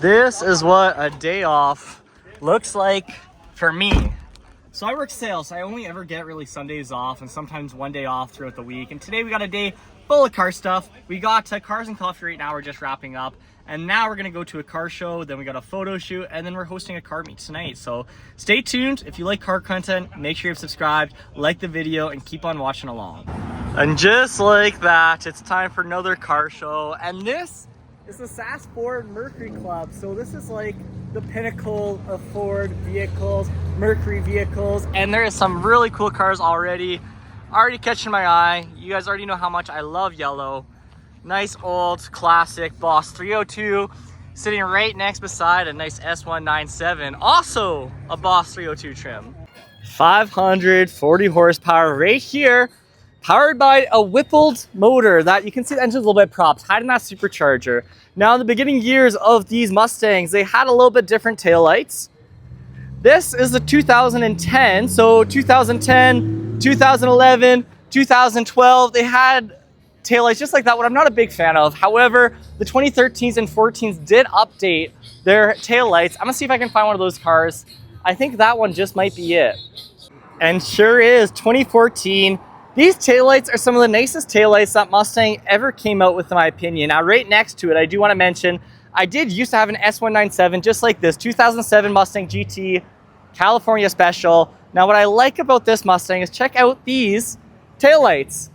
This is what a day off looks like for me. So I work sales, so I only ever get really Sundays off and sometimes one day off throughout the week. And today we got a day full of car stuff. We got Cars and Coffee right now, we're just wrapping up. And now we're gonna go to a car show, then we got a photo shoot, and then we're hosting a car meet tonight. So stay tuned. If you like car content, make sure you've subscribed, like the video, and keep on watching along. And just like that, it's time for another car show. And this is the Sask Ford Mercury Club. So this is like the pinnacle of Ford vehicles, Mercury vehicles. And there is some really cool cars already catching my eye. You guys already know how much I love yellow. Nice old classic Boss 302 sitting right next beside a nice S197, also a Boss 302 trim. 540 horsepower right here, powered by a Whippled motor that you can see the engine's a little bit propped, hiding that supercharger. Now in the beginning years of these Mustangs, they had a little bit different taillights. This is the 2010, so 2010, 2011, 2012, they had taillights just like that, what I'm not a big fan of. However, the 2013s and 14s did update their taillights. I'm gonna see if I can find one of those cars. I think that one just might be it. And sure is, 2014. These taillights are some of the nicest taillights that Mustang ever came out with, in my opinion. Now, right next to it, I do want to mention, I did used to have an S197 just like this, 2007 Mustang GT, California Special. Now, what I like about this Mustang is check out these taillights.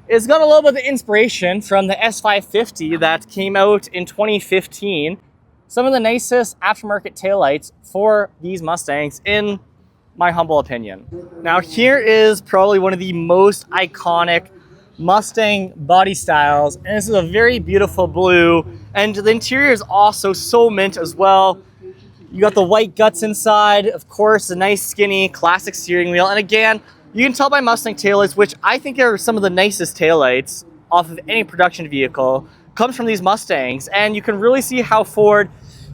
It's got a little bit of inspiration from the S550 that came out in 2015. Some of the nicest aftermarket taillights for these Mustangs, in my humble opinion. Now here is probably one of the most iconic Mustang body styles, and this is a very beautiful blue, and the interior is also so mint as well. You got the white guts inside, of course, a nice skinny classic steering wheel, and again, you can tell by Mustang taillights, which I think are some of the nicest taillights off of any production vehicle, comes from these Mustangs. And you can really see how Ford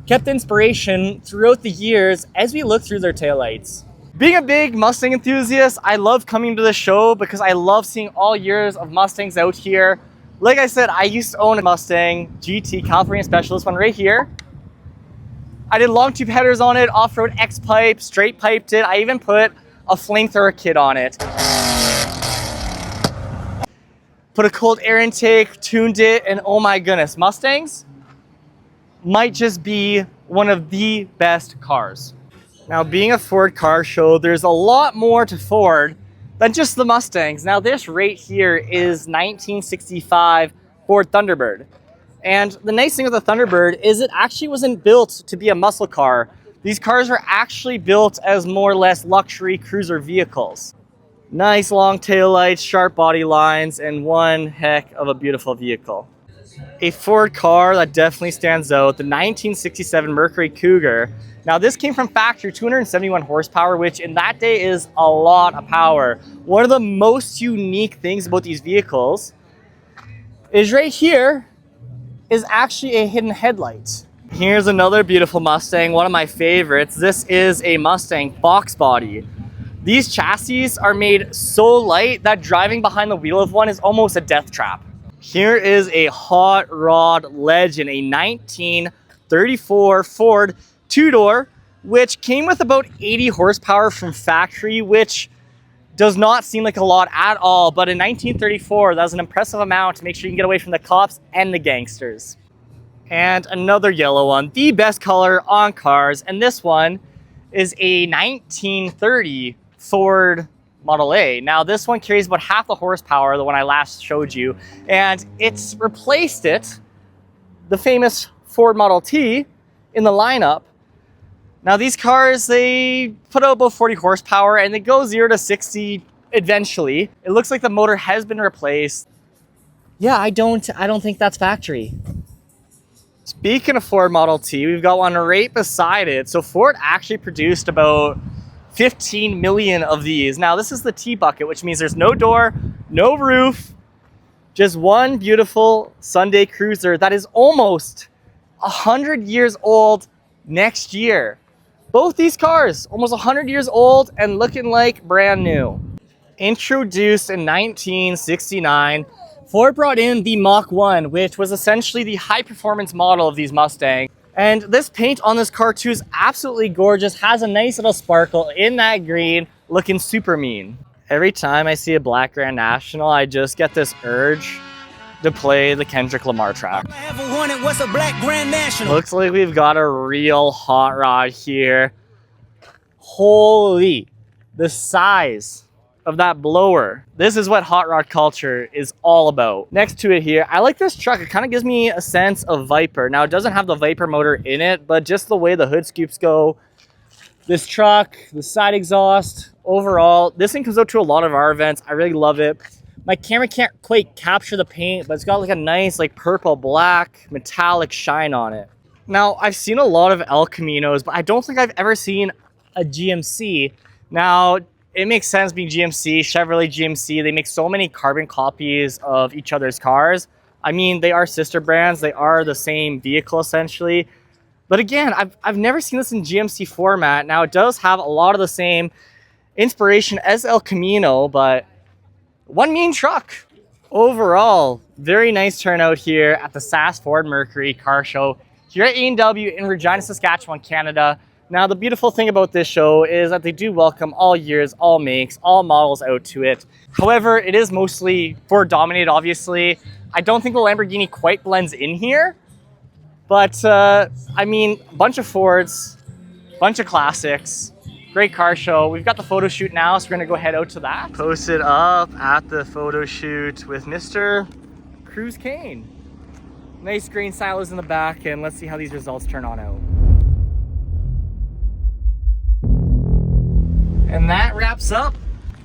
kept inspiration throughout the years as we look through their taillights. Being a big Mustang enthusiast, I love coming to the show because I love seeing all years of Mustangs out here. Like I said, I used to own a Mustang GT California Special, this one right here. I did long tube headers on it, off-road X-pipe, straight piped it. I even put a flamethrower kit on it. Put a cold air intake, tuned it, and oh my goodness, Mustangs might just be one of the best cars. Now, being a Ford car show, there's a lot more to Ford than just the Mustangs. Now, this right here is 1965 Ford Thunderbird. And the nice thing with the Thunderbird is it actually wasn't built to be a muscle car. These cars are actually built as more or less luxury cruiser vehicles. Nice long taillights, sharp body lines, and one heck of a beautiful vehicle. A Ford car that definitely stands out, the 1967 Mercury Cougar. Now this came from factory, 271 horsepower, which in that day is a lot of power. One of the most unique things about these vehicles is right here is actually a hidden headlight. Here's another beautiful Mustang, one of my favorites. This is a Mustang box body. These chassis are made so light that driving behind the wheel of one is almost a death trap. Here is a hot rod legend, a 1934 Ford two-door, which came with about 80 horsepower from factory, which does not seem like a lot at all, but in 1934, that was an impressive amount to make sure you can get away from the cops and the gangsters. And another yellow one, the best color on cars, and this one is a 1930 Ford Model A. Now this one carries about half the horsepower, the one I last showed you, and it's replaced the famous Ford Model T in the lineup. Now these cars, they put out about 40 horsepower and they go 0 to 60 eventually. It looks like the motor has been replaced. Yeah, I don't think that's factory. Speaking of Ford Model T, we've got one right beside it. So Ford actually produced about 15 million of these. Now this is the T bucket, which means there's no door, no roof, just one beautiful Sunday cruiser that is almost 100 years old next year. Both these cars, almost 100 years old and looking like brand new. Introduced in 1969, Ford brought in the Mach 1, which was essentially the high-performance model of these Mustangs. And this paint on this car too is absolutely gorgeous. Has a nice little sparkle in that green, looking super mean. Every time I see a black Grand National, I just get this urge to play the Kendrick Lamar track. What's a black Grand National? Looks like we've got a real hot rod here. Holy, the size of that blower. This is what hot rod culture is all about. Next to it here, I like this truck. It kind of gives me a sense of Viper. Now, it doesn't have the Viper motor in it, but just the way the hood scoops go, this truck, the side exhaust, overall, this thing comes out to a lot of our events. I really love it. My camera can't quite capture the paint, but it's got like a nice like purple black metallic shine on it. Now, I've seen a lot of El Caminos, but I don't think I've ever seen a GMC. Now, it makes sense being GMC, Chevrolet GMC. They make so many carbon copies of each other's cars. I mean, they are sister brands. They are the same vehicle essentially. But again, I've never seen this in GMC format. Now, it does have a lot of the same inspiration as El Camino, but one mean truck. Overall, very nice turnout here at the Sask Ford Mercury car show here at A&W in Regina, Saskatchewan, Canada. Now, the beautiful thing about this show is that they do welcome all years, all makes, all models out to it. However, it is mostly Ford dominated, obviously. I don't think the Lamborghini quite blends in here. But, I mean, a bunch of Fords, bunch of classics, great car show. We've got the photo shoot now, so we're gonna go head out to that. Posted up at the photo shoot with Mr. Cruz Kane. Nice green silos in the back, and let's see how these results turn on out. And that wraps up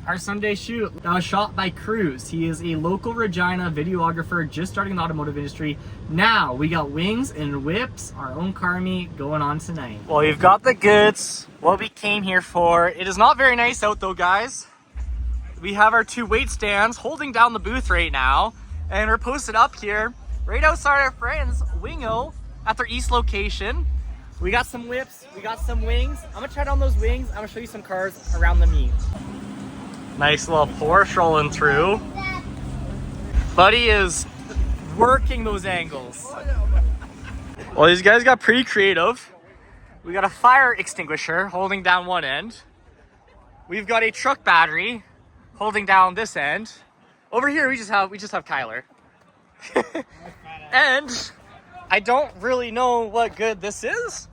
our Sunday shoot. That was shot by Cruz. He is a local Regina videographer just starting in the automotive industry. Now we got wings and whips, our own car meet going on tonight. Well, we've got the goods, what we came here for. It is not very nice out though, guys. We have our 2 weight stands holding down the booth right now, and we're posted up here right outside our friends Wingo at their east location. We got some whips, we got some wings. I'm gonna try down those wings. I'm gonna show you some cars around the meet. Nice little Porsche rolling through. Buddy is working those angles. Well, these guys got pretty creative. We got a fire extinguisher holding down one end. We've got a truck battery holding down this end. Over here, we just have Kyler. And I don't really know what good this is.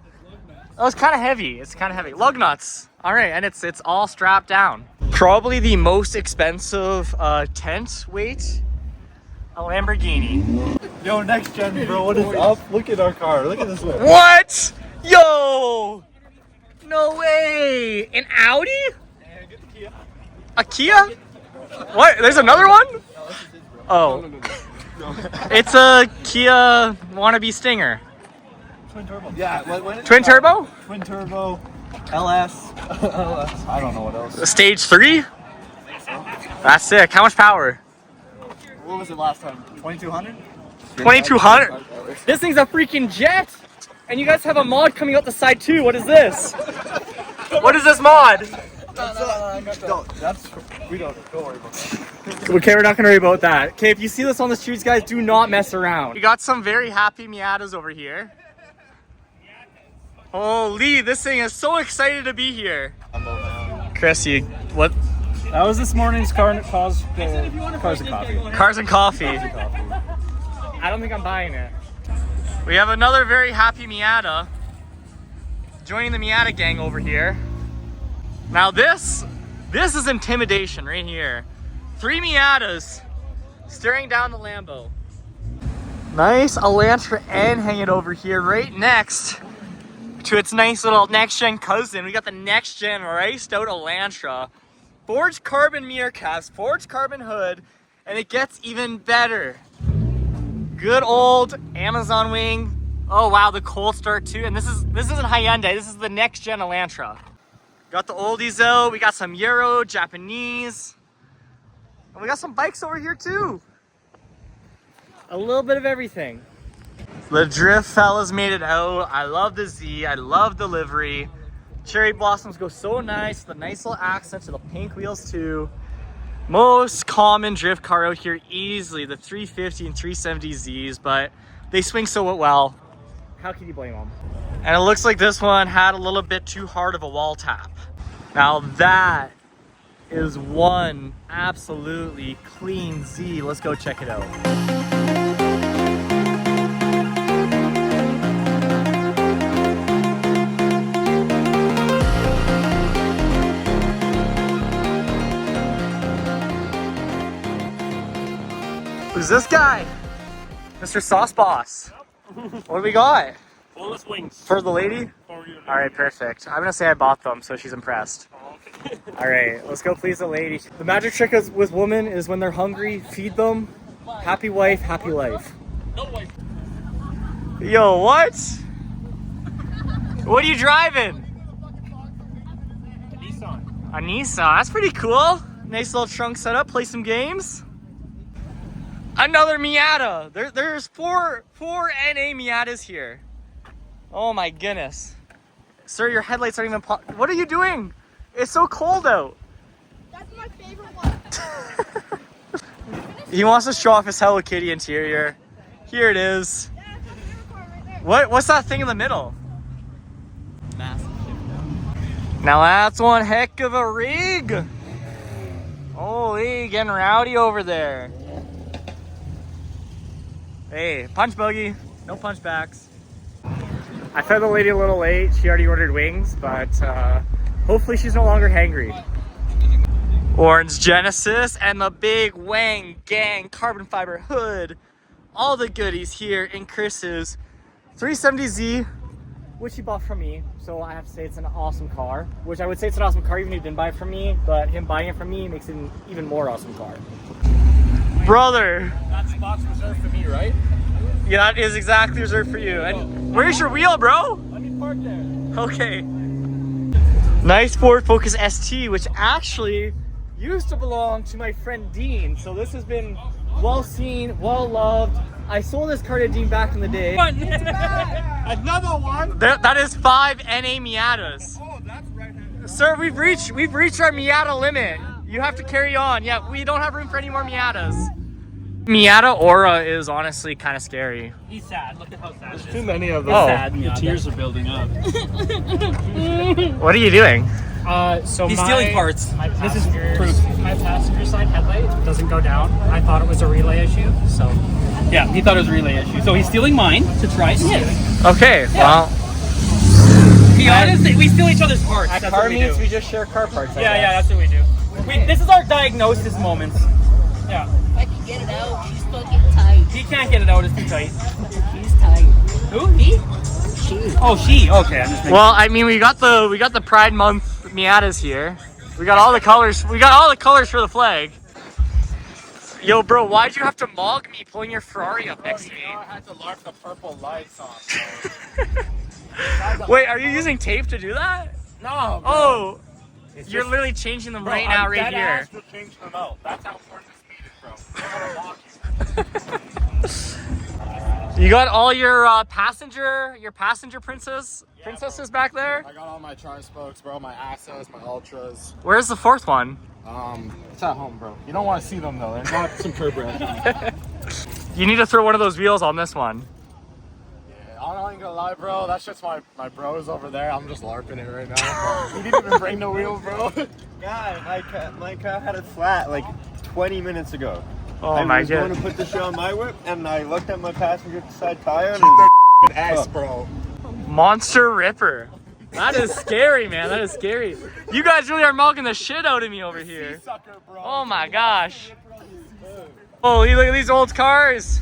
Oh, it's kind of heavy. It's kind of heavy. Lug nuts. All right, and it's all strapped down. Probably the most expensive tent weight, a Lamborghini. Yo, next gen, bro, what is up? Look at our car. Look at this one. What? Yo! No way! An Audi? A Kia? What? There's another one? Oh. It's a Kia wannabe Stinger. Twin turbo. Yeah, when Twin turbo? Twin turbo, LS. I don't know what else. Stage 3? That's sick. How much power? What was it last time? 2200? 2200? This thing's a freaking jet! And you guys have a mod coming out the side too. What is this? What is this mod? We don't worry about that. Okay, we're not gonna worry about that. Okay, if you see this on the streets, guys, do not mess around. We got some very happy Miatas over here. Holy, this thing is so excited to be here. Chris, what? That was this morning's Cars and Coffee. Cars and coffee. I don't think I'm buying it. We have another very happy Miata joining the Miata gang over here. Now this is intimidation right here. 3 Miatas staring down the Lambo. Nice Elantra N hanging over here right next to its nice little next gen cousin. We got the next gen raced out Elantra. Forged carbon mirror caps, forged carbon hood, and it gets even better. Good old Amazon wing. Oh wow, the cold start too. And this isn't Hyundai, this is the next gen Elantra. Got the oldies out, we got some Euro, Japanese. And we got some bikes over here too. A little bit of everything. The drift fellas made it out. I love the Z, I love the livery. Cherry blossoms go so nice, the nice little accent to the pink wheels too. Most common drift car out here easily, the 350 and 370Zs, but they swing so well. how can you blame them? And it looks like this one had a little bit too hard of a wall tap. Now that is one absolutely clean Z. Let's go check it out. Who's this guy? Mr. Sauce Boss. What do we got? Boneless wings. For the lady? For you. All right, perfect. I'm gonna say I bought them, so she's impressed. All right, let's go please the lady. The magic trick is, with women is when they're hungry, feed them. Happy wife, happy life. No wife. Yo, what? What are you driving? Nissan. A Nissan. That's pretty cool. Nice little trunk setup. Play some games. Another Miata. There's four NA Miatas here. Oh my goodness. Sir, your headlights aren't even What are you doing? It's so cold out. That's my favorite one. He wants to show off his Hello Kitty interior. Here it is. Yeah, it's a unicorn right there. What's that thing in the middle? Massive shift. Now that's one heck of a rig. Holy, getting rowdy over there. Hey, punch buggy. No punch backs. I fed the lady a little late. She already ordered wings, but hopefully she's no longer hangry. Orange Genesis and the big Wang Gang carbon fiber hood. All the goodies here in Chris's 370Z, which he bought from me. So I have to say it's an awesome car, which I would say it's an awesome car even if he didn't buy it from me, but him buying it from me makes it an even more awesome car. Brother. That spot's reserved for me, right? Yeah, that is exactly reserved for you. And where's your wheel, bro? Let me park there. Okay. Nice Ford Focus ST, which actually used to belong to my friend Dean. So this has been well seen, well loved. I sold this car to Dean back in the day. Another one. That is 5 NA Miatas. Oh, that's right-handed. Sir, we've reached our Miata limit. You have to carry on. Yeah, we don't have room for any more Miatas. Miata Aura is honestly kind of scary. He's sad. Look at how sad. There's too many of them. Oh. Sad. The tears are building up. What are you doing? So He's stealing parts. This is proof. My passenger side headlight doesn't go down. I thought it was a relay issue, so Yeah, he thought it was a relay issue. So he's stealing mine to try his. Okay, well, Be honest, we steal each other's parts. at That's car what we meets do. we just share car parts. I Yeah, guess. that's what we do. This is our diagnosis moments. Yeah. If I can get it out, she's fucking tight. He can't get it out. It's too tight. She's tight. Who? Me? She. Oh, she. Okay, I'm just making Well, I mean, we got the Pride Month Miatas here. We got all the colors. We got all the colors for the flag. Yo, bro, why'd you have to mog me pulling your Ferrari up next to me? I had to lark the purple lights on. Wait, are you using tape to do that? No, bro. Oh, It's you're just- literally changing them bro, right now, I'm right dead here. ass to change them out. That's how important this meat is, bro. You got all your passenger princesses back there. I got all my tri-spokes, bro. My Asas, my Ultras. Where's the fourth one? It's at home, bro. You don't want to see them though. They're not some curb rash. You need to throw one of those wheels on this one. I'm not even gonna lie, bro. That's just my bros over there. I'm just larping it right now. He didn't even bring the wheel, bro. Guy, my car had it flat like 20 minutes ago. Oh I my was going god. to put the shit on my whip, and I looked at my passenger side tire, and Keep their ass, bro. Monster Ripper. That is scary, man. That is scary. You guys really are mugging the shit out of me over here. Sucker, bro. Oh my gosh. Oh, look at these old cars.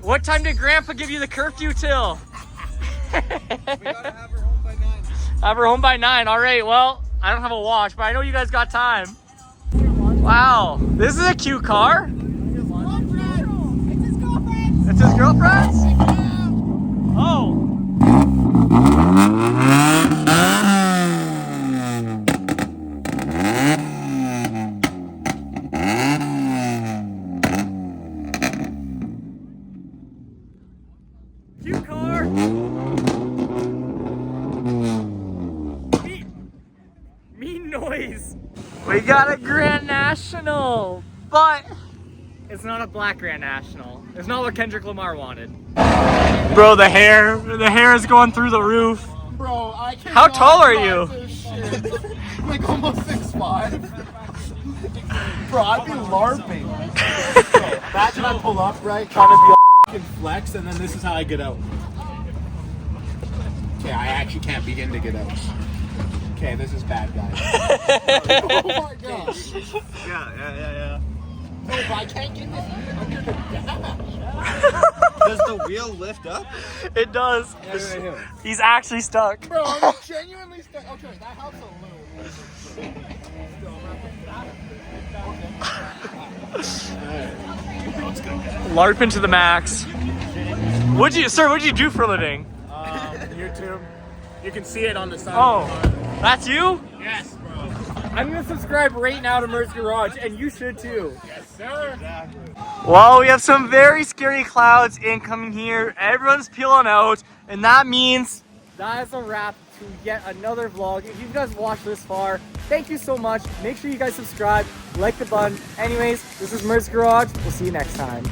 What time did Grandpa give you the curfew till? we gotta have her home by 9. Have her home by 9. All right, well, I don't have a watch, but I know you guys got time. Wow, this is a cute car. It's his girlfriend. It's his girlfriend's? Oh. Cute car. Mean noise. We got a Grand National, but it's not a black Grand National. It's not what Kendrick Lamar wanted. Bro, the hair is going through the roof. Bro, I can't. How tall are you? Like almost 6'5". Bro, I'd be LARPing. Imagine I pull up, right, trying to be a f***ing flex, and then this is how I get out. Okay, I actually can't begin to get out. Okay, this is bad, guys. Oh my gosh. Yeah. No, but I can't get this under the dash. Does the wheel lift up? It does. Yeah. He's actually stuck. Bro, I'm genuinely stuck. Okay, that helps a little. LARPing to the max. What'd you do for a living? YouTube. You can see it on the side. Oh, that's you? Yes, bro. I'm gonna subscribe right now to Mercury Garage, and you should too. Yes, sir. Well, we have some very scary clouds incoming here. Everyone's peeling out, and that means that is a wrap to yet another vlog. If you guys watched this far, thank you so much. Make sure you guys subscribe, like the button. Anyways, this is Mercury Garage. We'll see you next time.